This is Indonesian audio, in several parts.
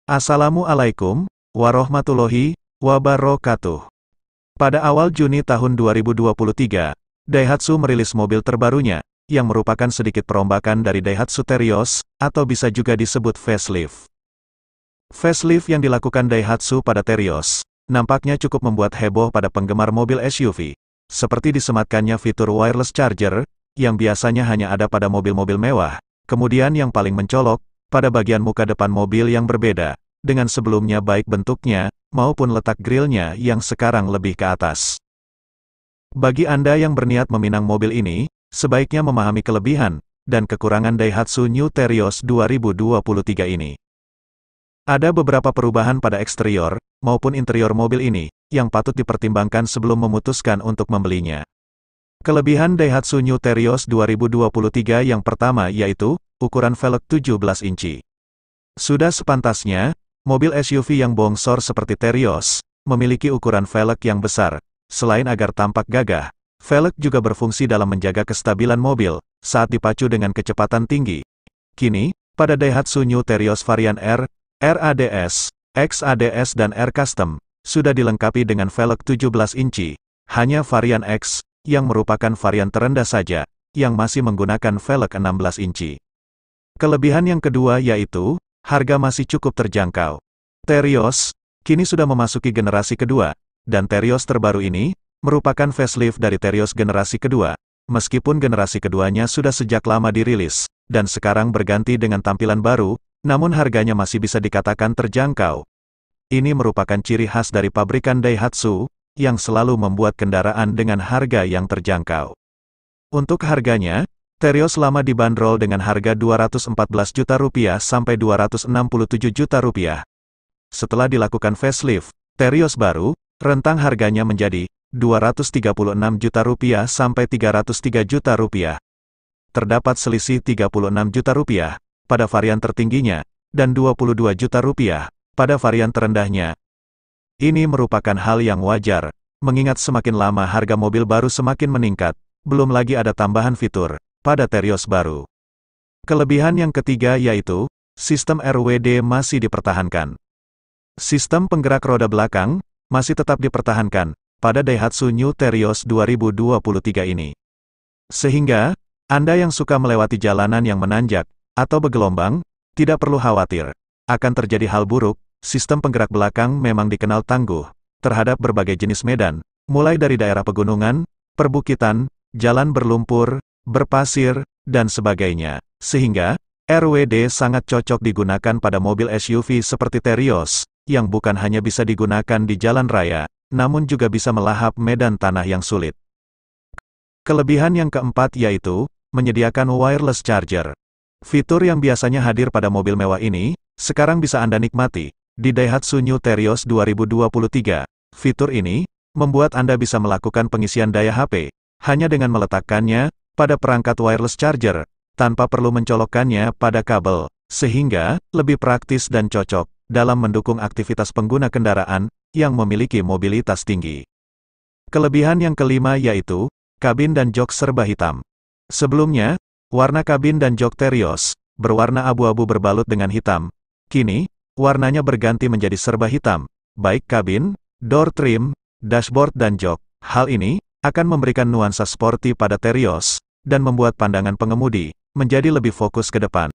Assalamualaikum warahmatullahi wabarakatuh. Pada awal Juni tahun 2023, Daihatsu merilis mobil terbarunya, yang merupakan sedikit perombakan dari Daihatsu Terios, atau bisa juga disebut facelift. Facelift yang dilakukan Daihatsu pada Terios, nampaknya cukup membuat heboh pada penggemar mobil SUV, seperti disematkannya fitur wireless charger, yang biasanya hanya ada pada mobil-mobil mewah, kemudian yang paling mencolok, pada bagian muka depan mobil yang berbeda, dengan sebelumnya baik bentuknya, maupun letak grillnya yang sekarang lebih ke atas. Bagi Anda yang berniat meminang mobil ini, sebaiknya memahami kelebihan dan kekurangan Daihatsu New Terios 2023 ini. Ada beberapa perubahan pada eksterior maupun interior mobil ini yang patut dipertimbangkan sebelum memutuskan untuk membelinya. Kelebihan Daihatsu New Terios 2023 yang pertama yaitu ukuran velg 17 inci. Sudah sepantasnya, mobil SUV yang bongsor seperti Terios memiliki ukuran velg yang besar. Selain agar tampak gagah, velg juga berfungsi dalam menjaga kestabilan mobil saat dipacu dengan kecepatan tinggi. Kini, pada Daihatsu New Terios varian R, RADS, XADS dan R Custom, sudah dilengkapi dengan velg 17 inci. Hanya varian X, yang merupakan varian terendah saja, yang masih menggunakan velg 16 inci. Kelebihan yang kedua yaitu, harga masih cukup terjangkau. Terios, kini sudah memasuki generasi kedua, dan Terios terbaru ini, merupakan facelift dari Terios generasi kedua, meskipun generasi keduanya sudah sejak lama dirilis, dan sekarang berganti dengan tampilan baru, namun harganya masih bisa dikatakan terjangkau. Ini merupakan ciri khas dari pabrikan Daihatsu, yang selalu membuat kendaraan dengan harga yang terjangkau. Untuk harganya, Terios lama dibanderol dengan harga Rp214 juta sampai Rp267 juta. Setelah dilakukan facelift, Terios baru, rentang harganya menjadi Rp236 juta sampai Rp303 juta. Terdapat selisih Rp36 juta pada varian tertingginya, dan Rp22 juta pada varian terendahnya. Ini merupakan hal yang wajar, mengingat semakin lama harga mobil baru semakin meningkat, belum lagi ada tambahan fitur pada Terios baru. Kelebihan yang ketiga yaitu, sistem RWD masih dipertahankan. Sistem penggerak roda belakang masih tetap dipertahankan pada Daihatsu New Terios 2023 ini. Sehingga, Anda yang suka melewati jalanan yang menanjak atau bergelombang, tidak perlu khawatir akan terjadi hal buruk. Sistem penggerak belakang memang dikenal tangguh terhadap berbagai jenis medan, mulai dari daerah pegunungan, perbukitan, jalan berlumpur, berpasir, dan sebagainya. Sehingga, RWD sangat cocok digunakan pada mobil SUV seperti Terios, yang bukan hanya bisa digunakan di jalan raya, namun juga bisa melahap medan tanah yang sulit. Kelebihan yang keempat yaitu, menyediakan wireless charger. Fitur yang biasanya hadir pada mobil mewah ini, sekarang bisa Anda nikmati di Daihatsu New Terios 2023. Fitur ini membuat Anda bisa melakukan pengisian daya HP hanya dengan meletakkannya pada perangkat wireless charger tanpa perlu mencolokkannya pada kabel, sehingga lebih praktis dan cocok dalam mendukung aktivitas pengguna kendaraan yang memiliki mobilitas tinggi. Kelebihan yang kelima yaitu kabin dan jok serba hitam. Sebelumnya, warna kabin dan jok Terios berwarna abu-abu berbalut dengan hitam. Kini, warnanya berganti menjadi serba hitam, baik kabin, door trim, dashboard dan jok. Hal ini akan memberikan nuansa sporty pada Terios, dan membuat pandangan pengemudi menjadi lebih fokus ke depan.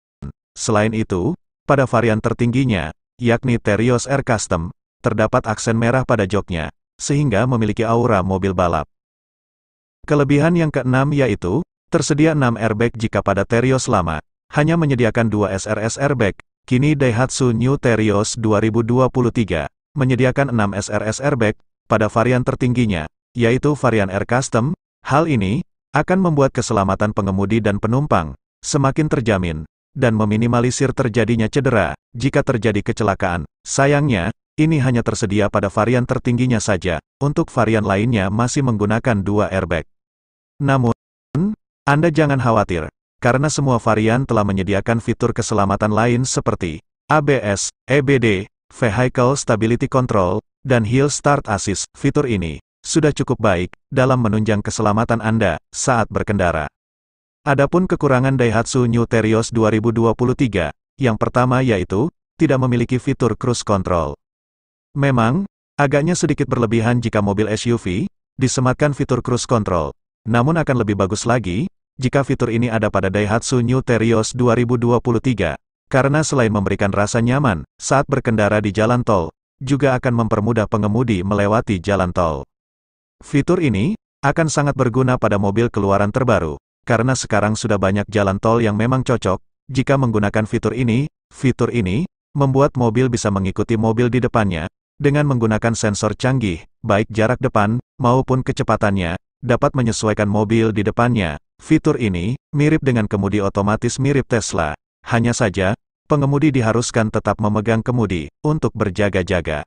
Selain itu, pada varian tertingginya, yakni Terios R Custom, terdapat aksen merah pada joknya, sehingga memiliki aura mobil balap. Kelebihan yang keenam yaitu, tersedia 6 airbag jika pada Terios lama, hanya menyediakan 2 SRS airbag. Kini Daihatsu New Terios 2023 menyediakan 6 SRS airbag pada varian tertingginya, yaitu varian R Custom. Hal ini akan membuat keselamatan pengemudi dan penumpang semakin terjamin dan meminimalisir terjadinya cedera jika terjadi kecelakaan. Sayangnya, ini hanya tersedia pada varian tertingginya saja. Untuk varian lainnya masih menggunakan 2 airbag. Namun, Anda jangan khawatir, karena semua varian telah menyediakan fitur keselamatan lain seperti ABS, EBD, Vehicle Stability Control, dan Hill Start Assist. Fitur ini sudah cukup baik dalam menunjang keselamatan Anda saat berkendara. Adapun kekurangan Daihatsu New Terios 2023, yang pertama yaitu tidak memiliki fitur cruise control. Memang, agaknya sedikit berlebihan jika mobil SUV disematkan fitur cruise control. Namun akan lebih bagus lagi, jika fitur ini ada pada Daihatsu New Terios 2023. Karena selain memberikan rasa nyaman saat berkendara di jalan tol, juga akan mempermudah pengemudi melewati jalan tol. Fitur ini akan sangat berguna pada mobil keluaran terbaru, karena sekarang sudah banyak jalan tol yang memang cocok jika menggunakan fitur ini. Fitur ini membuat mobil bisa mengikuti mobil di depannya dengan menggunakan sensor canggih, baik jarak depan maupun kecepatannya, dapat menyesuaikan mobil di depannya. Fitur ini mirip dengan kemudi otomatis mirip Tesla. Hanya saja, pengemudi diharuskan tetap memegang kemudi untuk berjaga-jaga.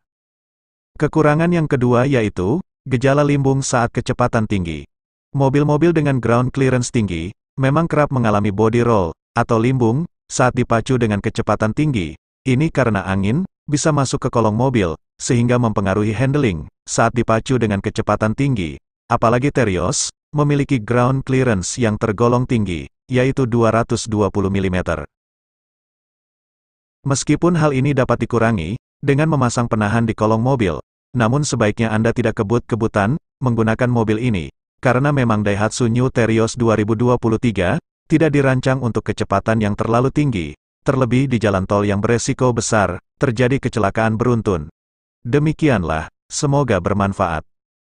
Kekurangan yang kedua yaitu gejala limbung saat kecepatan tinggi. Mobil-mobil dengan ground clearance tinggi memang kerap mengalami body roll atau limbung saat dipacu dengan kecepatan tinggi. Ini karena angin bisa masuk ke kolong mobil sehingga mempengaruhi handling saat dipacu dengan kecepatan tinggi. Apalagi Terios memiliki ground clearance yang tergolong tinggi, yaitu 220 mm. Meskipun hal ini dapat dikurangi dengan memasang penahan di kolong mobil, namun sebaiknya Anda tidak kebut-kebutan menggunakan mobil ini, karena memang Daihatsu New Terios 2023 tidak dirancang untuk kecepatan yang terlalu tinggi, terlebih di jalan tol yang beresiko besar terjadi kecelakaan beruntun. Demikianlah, semoga bermanfaat.